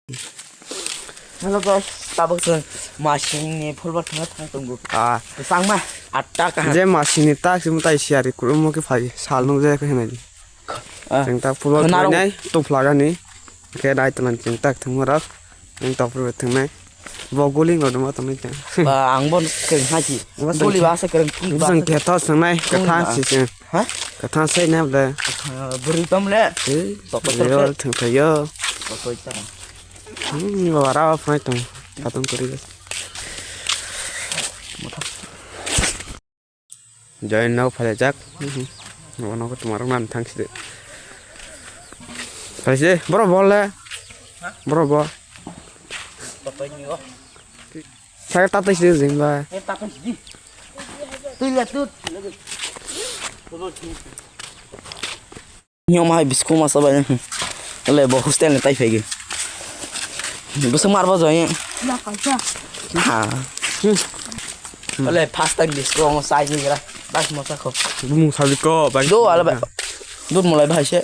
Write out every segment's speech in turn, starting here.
Halo guys, tabak sen masih full banget tunggu. Sang mah atta kan. जे मासिनि ता SIM ता सियारि कुरुमो के phi सालनु जे के हेनाय जों ता फुल थनाय तो फ्लागानि के दाय तनान जों ता थंमरा जों ता फुल थंनाय बगलिं न दमा तमै जों आं बन के हाजि गलि बासे के जों के ता संनाय कथा सिसे हा कथा सै ना बले बुरि तमले यो थंथयो पकोइता बारा फाइ तम खतम करि जय नाव फाले जाक नो को तुम्हारा मान थांसि दे फाइसे बरो बल ले बरो बल पकोइनियो saya tata sih zimba takon sih tuh lihat tuh nyom hai bisku masa banyak le bo hostel ne tai fege besok marba joye Ya kaca. ha le pasta bisku ngo sai ni gra bas masa kho mu sali ko bang do ala ba do mulai bahai se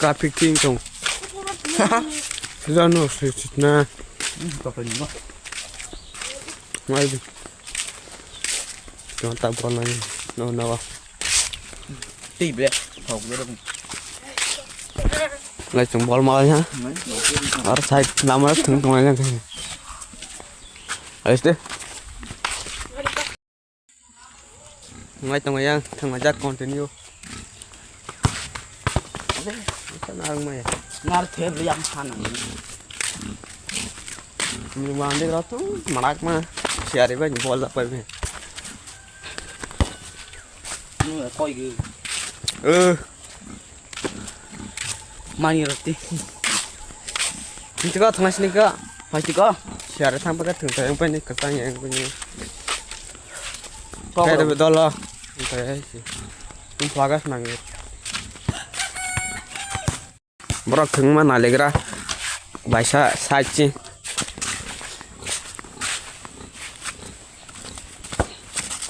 ka picking tong Sudah no na pokoknya mai đi chúng ta còn này nó nào tib le học cái đó lại chúng ball mal nhá ở side làm rất thằng tụi này cái ấy đấy ngay tụi này thằng mà chắc continue cái nào mày ngar the yang sana nhưng mà đi đó tuh marak mah siari banyak bola apa ini nu koi ge mani roti ini kau tengah sini kak pasti ko siari sampai ke tengah yang punya katanya yang punya ko kayak ada dolar kayak sih ini pelagas nangis Bro thừng mà nãy ra bài sa sai chi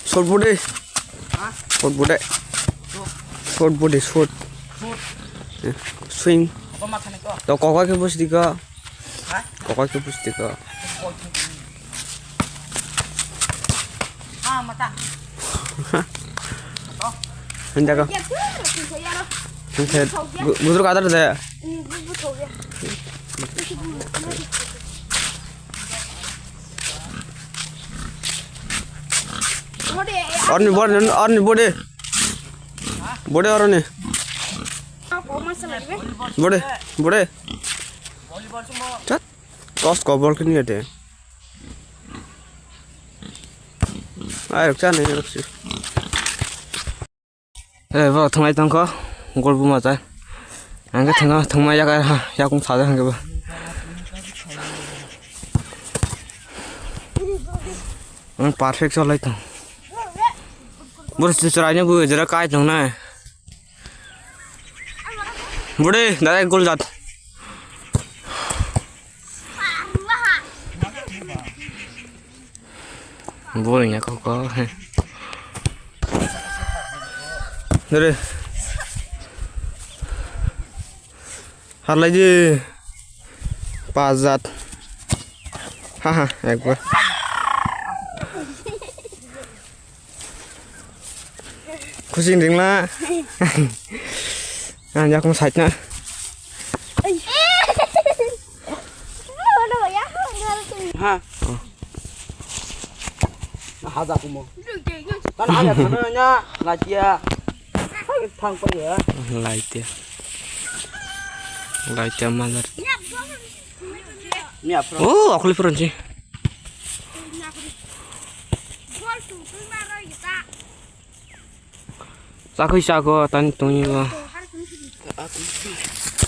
short body short body short body short swing ko makan ko to có cái bus đi cơ có cái bus đi cơ mata anh ra cơ Ya tuh, saya lo. anh thấy bữa trước ada đấy Betul ya. Orni body body orni Apa masalah ini? body volleyball semua chat toss ko ball kini ada ayo chan này được chứ vào thằng này thằng có gol bu mà trái anh cái thằng mai ya cũng tháo ra hàng cái bơ anh perfect cho lấy thằng bữa giờ trái nhá bữa giờ cái thằng này bữa đây đã gol giật bữa này có đây hạt lấy gì pa giật ha এক বার খুশি দিংলা ya cũng sạch nữa ha haza kumo tan haza thana nya la chia thang pa ya lại tia malar mi apro oh aku liburan sih Saku tan tunggu lo.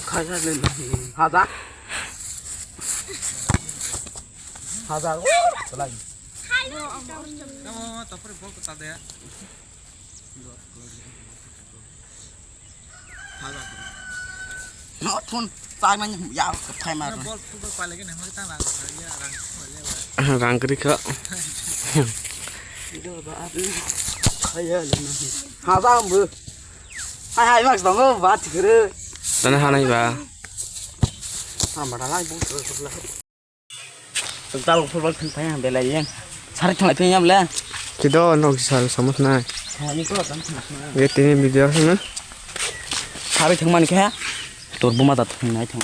khaja le haza lagi tapre bol kota deh nó thun tai mà dao thay mà bol football pale cái này kita rang kiri kak Haza mưa Hai Max dong, bat kere. Dan hanai ba. Sama dah lah ibu sebelah. Sebentar football pemain bela yang. Sari thang itu nyam le. Kita nok sal samus nai. Ini kau kan. Ye tini video sana. Sari thang mana kaya? Tur buma tak thang nai thang.